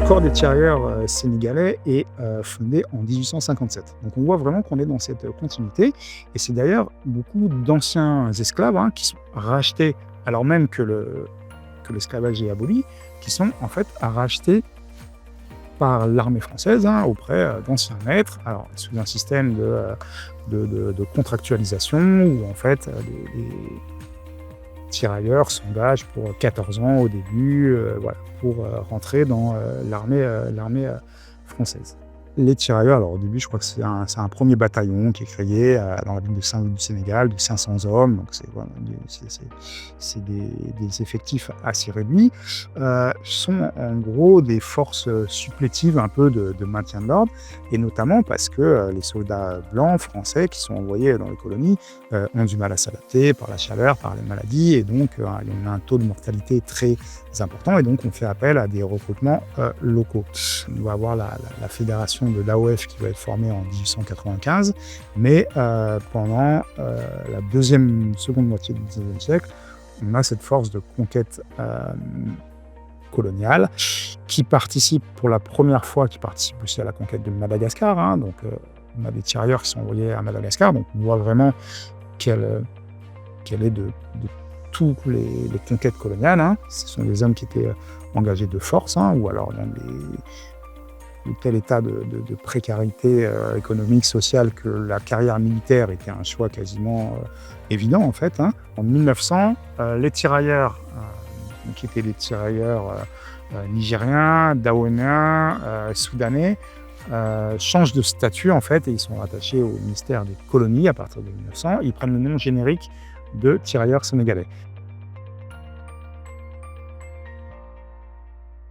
corps des tirailleurs sénégalais est fondé en 1857. Donc on voit vraiment qu'on est dans cette continuité. Et c'est d'ailleurs beaucoup d'anciens esclaves qui sont rachetés, alors même que l'esclavage est aboli, qui sont en fait rachetés par l'armée française auprès d'anciens maîtres, alors sous un système de contractualisation où en fait les tirailleurs s'engagent pour 14 ans au début, pour rentrer dans l'armée française. Les tirailleurs, alors au début, je crois que c'est un premier bataillon qui est créé dans la ville du Sénégal, de 500 hommes, donc c'est des effectifs assez réduits. Sont en gros des forces supplétives un peu de maintien de l'ordre, et notamment parce que les soldats blancs français qui sont envoyés dans les colonies ont du mal à s'adapter par la chaleur, par les maladies, et donc il y a un taux de mortalité très important, et donc on fait appel à des recrutements locaux. On va avoir la fédération de l'AOF qui va être formée en 1895, mais pendant la seconde moitié du XIXe siècle, on a cette force de conquête coloniale qui participe pour la première fois, qui participe aussi à la conquête de Madagascar. Donc on a des tirailleurs qui sont envoyés à Madagascar, donc on voit vraiment qu'elle est de toutes les conquêtes coloniales. Ce sont des hommes qui étaient engagés de force, ou alors dans de tel état de précarité économique, sociale, que la carrière militaire était un choix quasiment évident en fait. En 1900, les tirailleurs, qui étaient des tirailleurs nigériens, daouéniens, soudanais, changent de statut en fait, et ils sont rattachés au ministère des colonies à partir de 1900. Ils prennent le nom générique de tirailleurs sénégalais.